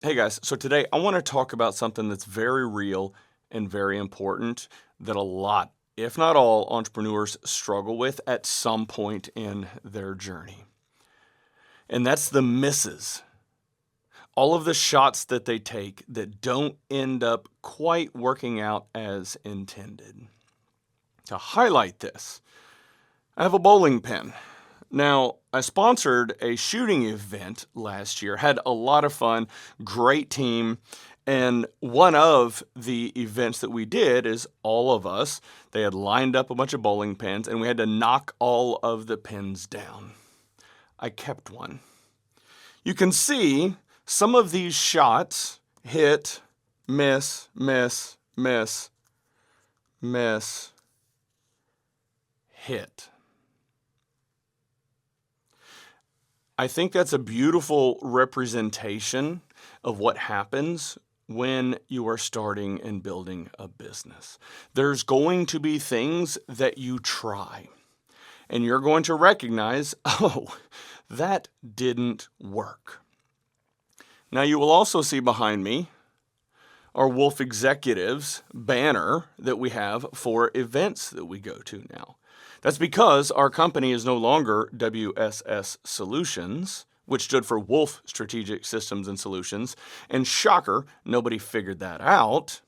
Hey guys, so today I want to talk about something that's very real and very important that a lot, if not all, entrepreneurs struggle with at some point in their journey. And that's the misses. All of the shots that they take that don't end up quite working out as intended. To highlight this, I have a bowling pin. Now, I sponsored a shooting event last year, had a lot of fun, great team. And one of the events that we did is all of us, they had lined up a bunch of bowling pins and we had to knock all of the pins down. I kept one. You can see some of these shots hit, miss, miss, miss, miss, hit. I think that's a beautiful representation of what happens when you are starting and building a business. There's going to be things that you try, and you're going to recognize, oh, that didn't work. Now, you will also see behind me our Wolf Executives banner that we have for events that we go to now. That's because our company is no longer WSS Solutions, which stood for Wolf Strategic Systems and Solutions. And shocker, nobody figured that out.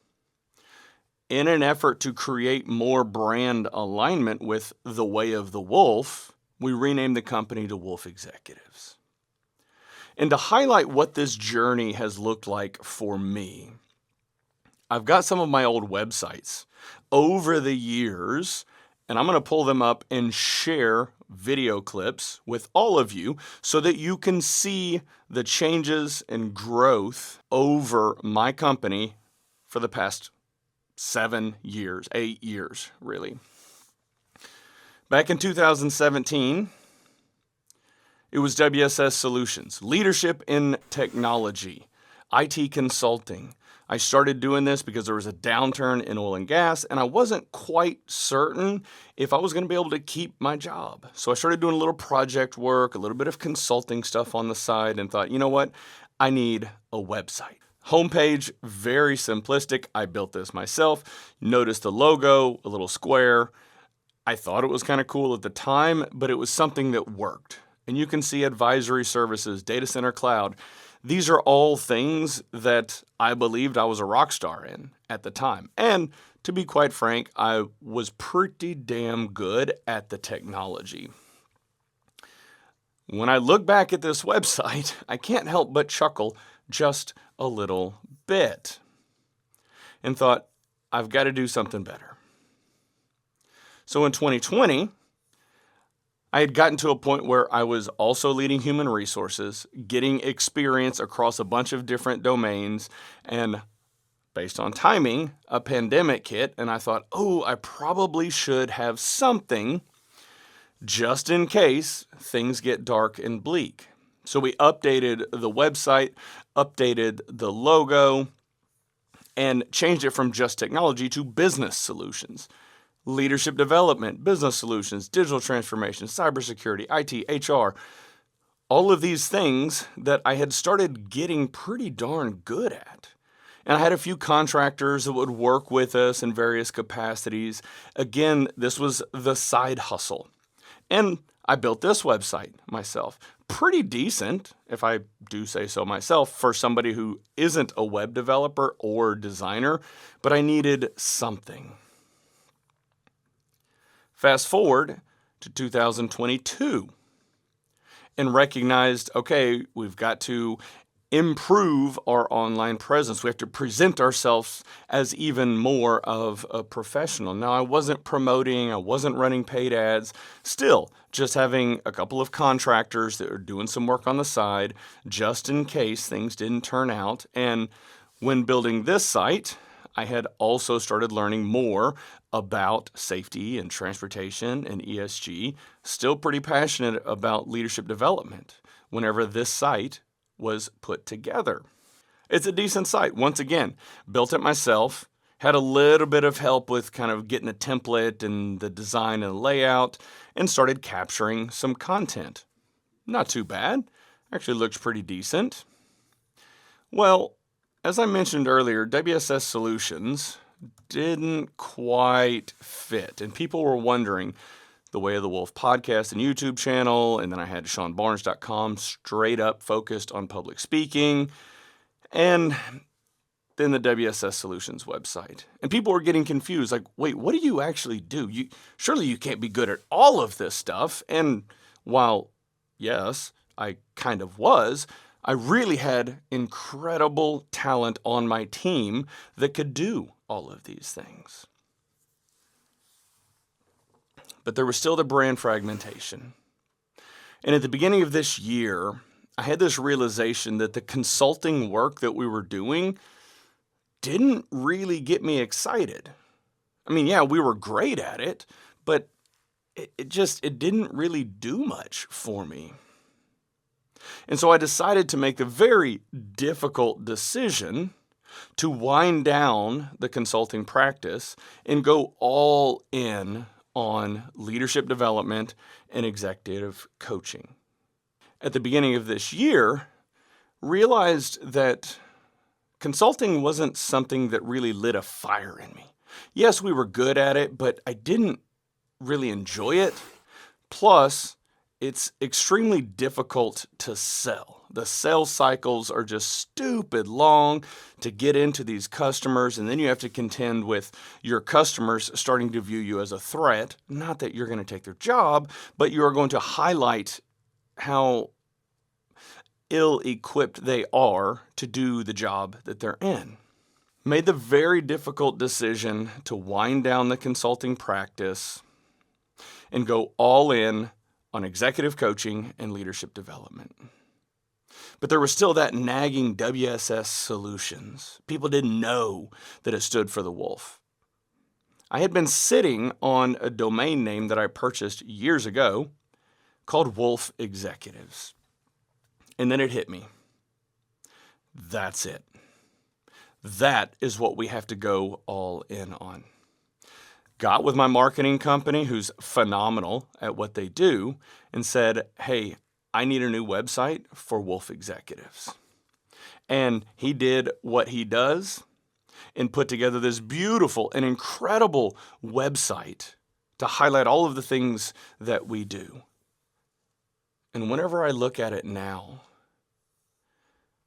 In an effort to create more brand alignment with the way of the wolf, we renamed the company to Wolf Executives. And to highlight what this journey has looked like for me, I've got some of my old websites over the years, and I'm going to pull them up and share video clips with all of you so that you can see the changes and growth over my company for the past 7 years, 8 years, really. Back in 2017, it was WSS Solutions, leadership in technology, IT consulting. I started doing this because there was a downturn in oil and gas, and I wasn't quite certain if I was going to be able to keep my job. So I started doing a little project work, a little bit of consulting stuff on the side, and thought, you know what? I need a website. Homepage, very simplistic. I built this myself. Notice the logo, a little square. I thought it was kind of cool at the time, but it was something that worked. And you can see advisory services, data center cloud. These are all things that I believed I was a rock star in at the time. And to be quite frank, I was pretty damn good at the technology. When I look back at this website, I can't help but chuckle just a little bit and thought, I've got to do something better. So in 2020, I had gotten to a point where I was also leading human resources, getting experience across a bunch of different domains, and based on timing, a pandemic hit, and I thought, oh, I probably should have something just in case things get dark and bleak. So we updated the website, updated the logo, and changed it from just technology to business solutions. Leadership development, business solutions, digital transformation, cybersecurity, IT, HR, all of these things that I had started getting pretty darn good at. And I had a few contractors that would work with us in various capacities. Again, this was the side hustle. And I built this website myself. Pretty decent, if I do say so myself, for somebody who isn't a web developer or designer, but I needed something. Fast forward to 2022 and recognized, okay, we've got to improve our online presence. We have to present ourselves as even more of a professional. Now, I wasn't promoting, I wasn't running paid ads, still just having a couple of contractors that are doing some work on the side just in case things didn't turn out. And when building this site, I had also started learning more about safety and transportation and ESG, still pretty passionate about leadership development whenever this site was put together. It's a decent site. Once again, built it myself, had a little bit of help with kind of getting a template and the design and layout, and started capturing some content. Not too bad. Actually looks pretty decent. Well, as I mentioned earlier, WSS Solutions didn't quite fit. And people were wondering, the Way of the Wolf podcast and YouTube channel, and then I had SeanBarnes.com straight up focused on public speaking, and then the WSS Solutions website. And people were getting confused, like, wait, what do you actually do? Surely you can't be good at all of this stuff. And while, yes, I kind of was, I really had incredible talent on my team that could do all of these things. But there was still the brand fragmentation. And at the beginning of this year, I had this realization that the consulting work that we were doing didn't really get me excited. I mean, yeah, we were great at it, but it didn't really do much for me. And so I decided to make the very difficult decision to wind down the consulting practice and go all in on leadership development and executive coaching. At the beginning of this year, realized that consulting wasn't something that really lit a fire in me. Yes, we were good at it, but I didn't really enjoy it. Plus, it's extremely difficult to sell. The sales cycles are just stupid long to get into these customers, and then you have to contend with your customers starting to view you as a threat. Not that you're going to take their job, but you are going to highlight how ill-equipped they are to do the job that they're in. Made the very difficult decision to wind down the consulting practice and go all in on executive coaching and leadership development. But there was still that nagging WSS Solutions. People didn't know that it stood for the wolf. I had been sitting on a domain name that I purchased years ago called Wolf Executives. And then it hit me. That's it. That is what we have to go all in on. Got with my marketing company, who's phenomenal at what they do, and said, hey, I need a new website for Wolf Executives. And he did what he does and put together this beautiful and incredible website to highlight all of the things that we do. And whenever I look at it now,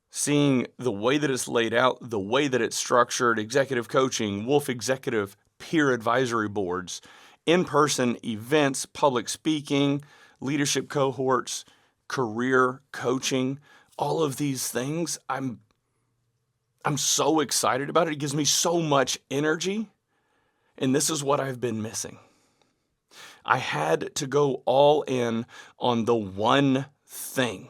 seeing the way that it's laid out, the way that it's structured, executive coaching, Wolf Executive peer advisory boards, in-person events, public speaking, leadership cohorts, career coaching, all of these things, I'm so excited about it. It gives me so much energy, and this is what I've been missing. I had to go all in on the one thing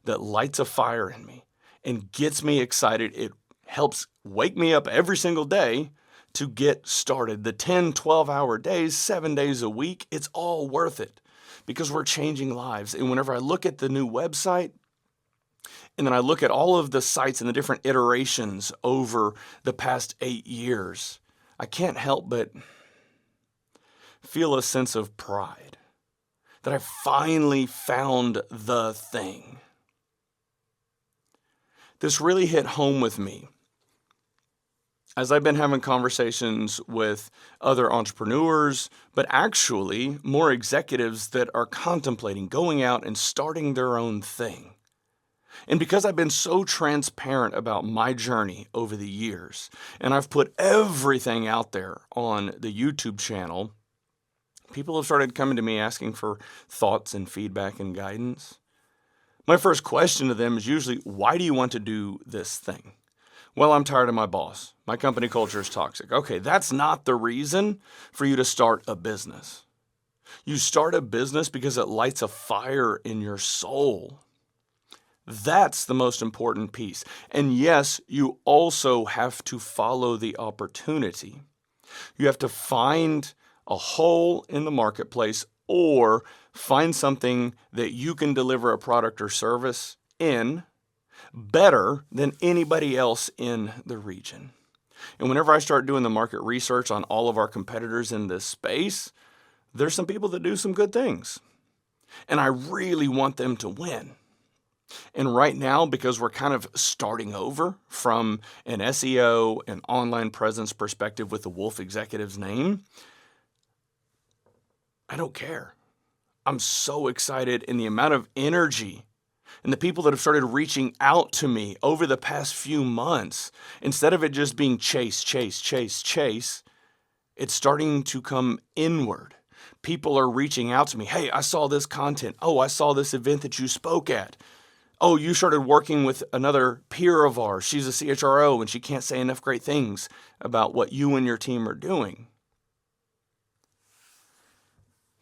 that lights a fire in me and gets me excited. It helps wake me up every single day to get started. The 10, 12-hour days, 7 days a week, it's all worth it because we're changing lives. And whenever I look at the new website, and then I look at all of the sites and the different iterations over the past 8 years, I can't help but feel a sense of pride that I finally found the thing. This really hit home with me as I've been having conversations with other entrepreneurs, but actually more executives that are contemplating going out and starting their own thing. And because I've been so transparent about my journey over the years, and I've put everything out there on the YouTube channel, people have started coming to me asking for thoughts and feedback and guidance. My first question to them is usually, why do you want to do this thing? Well, I'm tired of my boss. My company culture is toxic. Okay, that's not the reason for you to start a business. You start a business because it lights a fire in your soul. That's the most important piece. And yes, you also have to follow the opportunity. You have to find a hole in the marketplace or find something that you can deliver a product or service in better than anybody else in the region. And whenever I start doing the market research on all of our competitors in this space, there's some people that do some good things. And I really want them to win. And right now, because we're kind of starting over from an SEO and online presence perspective with the Wolf Executive's name, I don't care. I'm so excited, and the amount of energy and the people that have started reaching out to me over the past few months, instead of it just being chase, it's starting to come inward. People are reaching out to me. Hey, I saw this content. Oh, I saw this event that you spoke at. Oh, you started working with another peer of ours. She's a CHRO and she can't say enough great things about what you and your team are doing.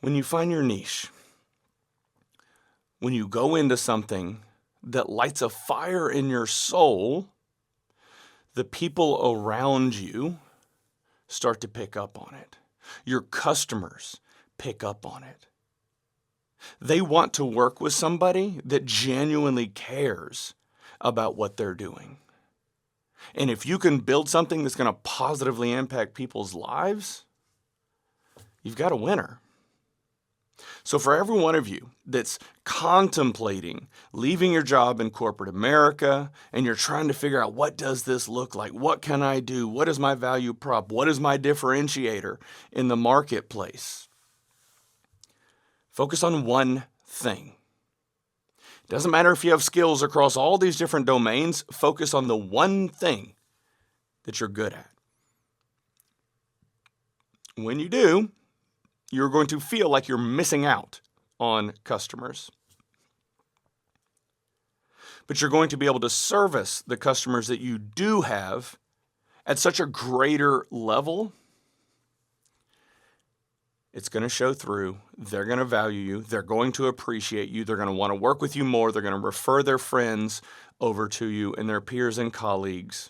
When you find your niche, when you go into something that lights a fire in your soul, the people around you start to pick up on it. Your customers pick up on it. They want to work with somebody that genuinely cares about what they're doing. And if you can build something that's going to positively impact people's lives, you've got a winner. So for every one of you that's contemplating leaving your job in corporate America, and you're trying to figure out, what does this look like? What can I do? What is my value prop? What is my differentiator in the marketplace? Focus on one thing. It doesn't matter if you have skills across all these different domains. Focus on the one thing that you're good at. When you do, you're going to feel like you're missing out on customers. But you're going to be able to service the customers that you do have at such a greater level. It's going to show through. They're going to value you. They're going to appreciate you. They're going to want to work with you more. They're going to refer their friends over to you and their peers and colleagues.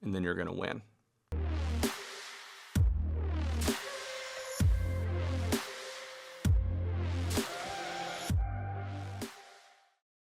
And then you're going to win.